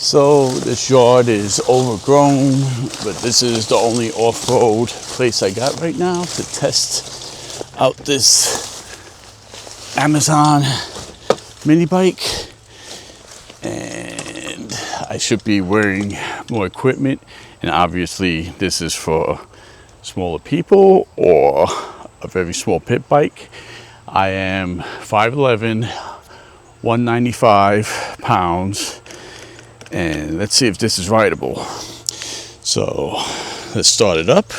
So this yard is overgrown, but this is the only off-road place I got right now to test out this Amazon mini bike. And I should be wearing more equipment, and obviously this is for smaller people or a very small pit bike. I am 5'11", 195 pounds, and let's see if this is rideable. So let's start it up.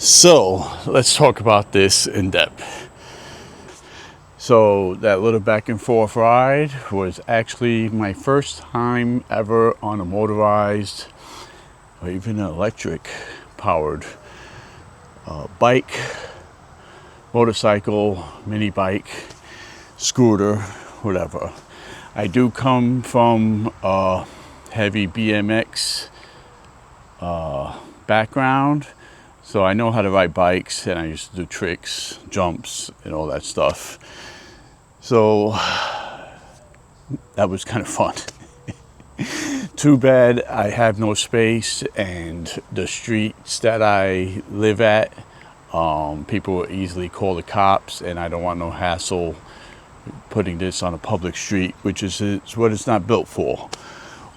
So let's talk about this in depth. So that little back and forth ride was actually my first time ever on a motorized or even an electric powered bike, motorcycle, mini bike, scooter, whatever. I do come from a heavy BMX background, so I know how to ride bikes, and I used to do tricks, jumps, and all that stuff. So that was kind of fun. Too bad I have no space, and the streets that I live at, people will easily call the cops, and I don't want no hassle putting this on a public street, which is what it's not built for.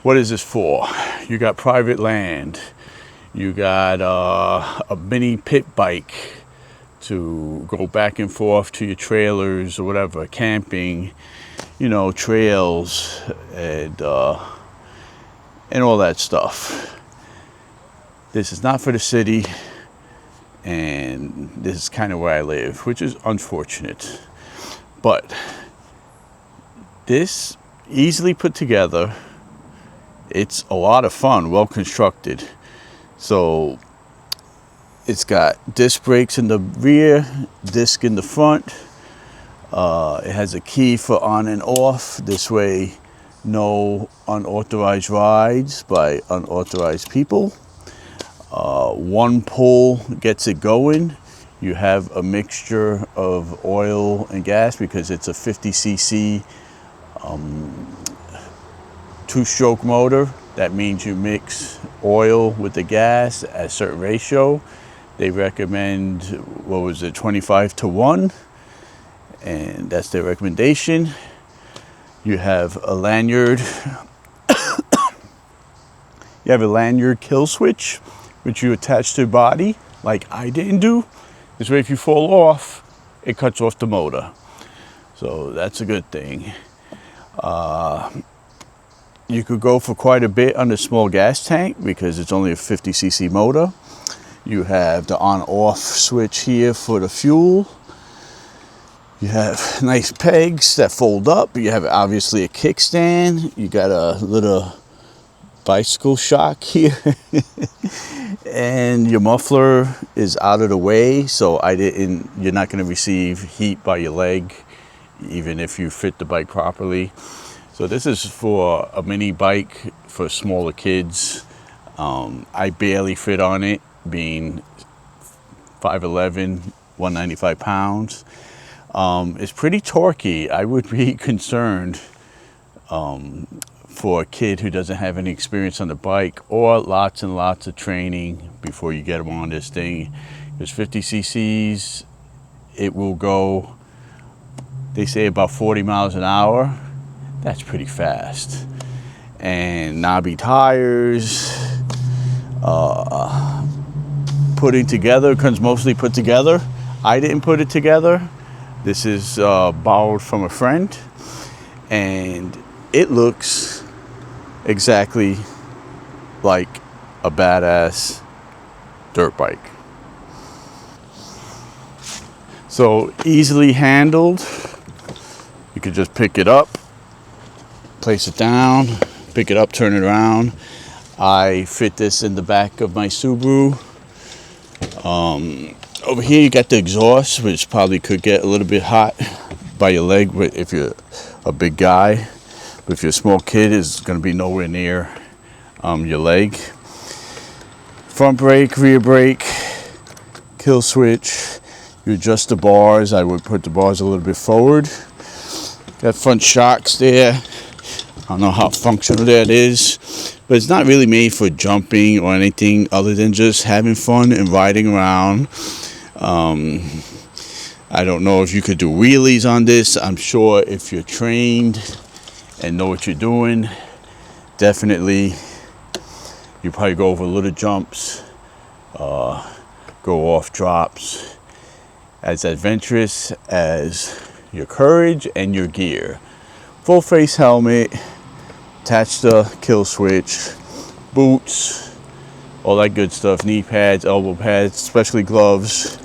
What is this for? You got private land. You got a mini pit bike to go back and forth to your trailers or whatever, camping, trails and all that stuff. This is not for the city, and this is kind of where I live, which is unfortunate. But this easily put together. It's a lot of fun, well constructed. So it's got disc brakes in the rear, disc in the front. It has a key for on and off. This way, no unauthorized rides by unauthorized people. One pull gets it going. You have a mixture of oil and gas because it's a 50cc two-stroke motor. That means you mix oil with the gas at a certain ratio. They recommend, 25-1, and that's their recommendation. You have a lanyard. You have a lanyard kill switch, which you attach to the body, like I didn't do. This way, if you fall off, it cuts off the motor. So that's a good thing. You could go for quite a bit on the small gas tank because it's only a 50cc motor. You have the on-off switch here for the fuel. You have nice pegs that fold up. You have obviously a kickstand. You got a little bicycle shock here. And your muffler is out of the way, so you're not going to receive heat by your leg, even if you fit the bike properly. So this is for a mini bike for smaller kids. I barely fit on it, being 5'11", 195 pounds. It's pretty torquey. I would be concerned for a kid who doesn't have any experience on the bike, or lots and lots of training before you get them on this thing. Because 50 cc's, it will go, they say, about 40 miles an hour. That's pretty fast. and knobby tires. Putting together, comes mostly put together. I didn't put it together. This is borrowed from a friend, and it looks exactly like a badass dirt bike. So easily handled. You could just pick it up, place it down, pick it up, turn it around. I fit this in the back of my Subaru. Over here you got the exhaust, which probably could get a little bit hot by your leg if you're a big guy. But if you're a small kid, it's going to be nowhere near your leg. Front brake, rear brake, kill switch. You adjust the bars. I would put the bars a little bit forward. Got front shocks there. I don't know how functional that is, but it's not really made for jumping or anything other than just having fun and riding around. I don't know if you could do wheelies on this. I'm sure if you're trained and know what you're doing, definitely you probably go over little jumps, go off drops, as adventurous as your courage and your gear. Full face helmet, attach the kill switch, boots, all that good stuff, knee pads, elbow pads, especially gloves,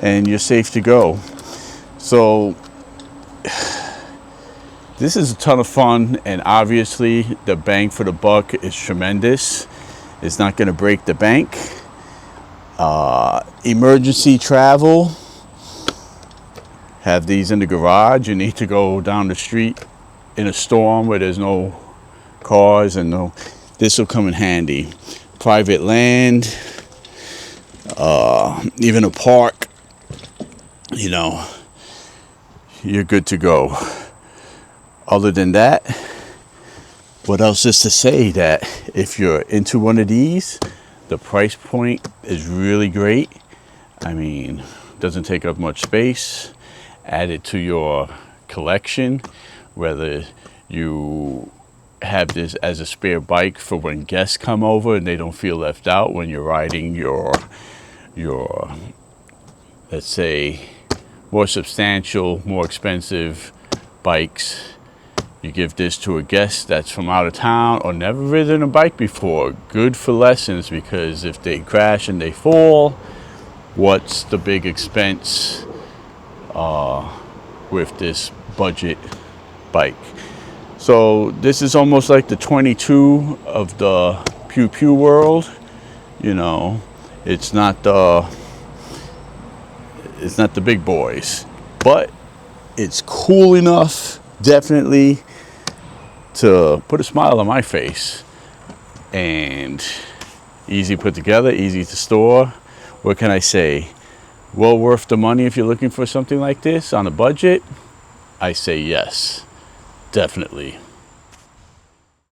and you're safe to go. So this is a ton of fun, and obviously the bang for the buck is tremendous. It's not going to break the bank. Emergency travel, have these in the garage. You need to go down the street in a storm where there's no cars and no, this will come in handy. Private land, even a park, you know, you're good to go. Other than that, what else is to say that if you're into one of these, the price point is really great. I mean, doesn't take up much space. Add it to your collection, whether you have this as a spare bike for when guests come over and they don't feel left out when you're riding your let's say more substantial, more expensive bikes. You give this to a guest that's from out of town or never ridden a bike before. Good for lessons, because if they crash and they fall, what's the big expense with this budget bike? So this is almost like the 22 of the Pew Pew world. You know, it's not the big boys, but it's cool enough, definitely, to put a smile on my face. And easy put together, easy to store. What can I say? Well worth the money if you're looking for something like this on a budget. I say yes, definitely.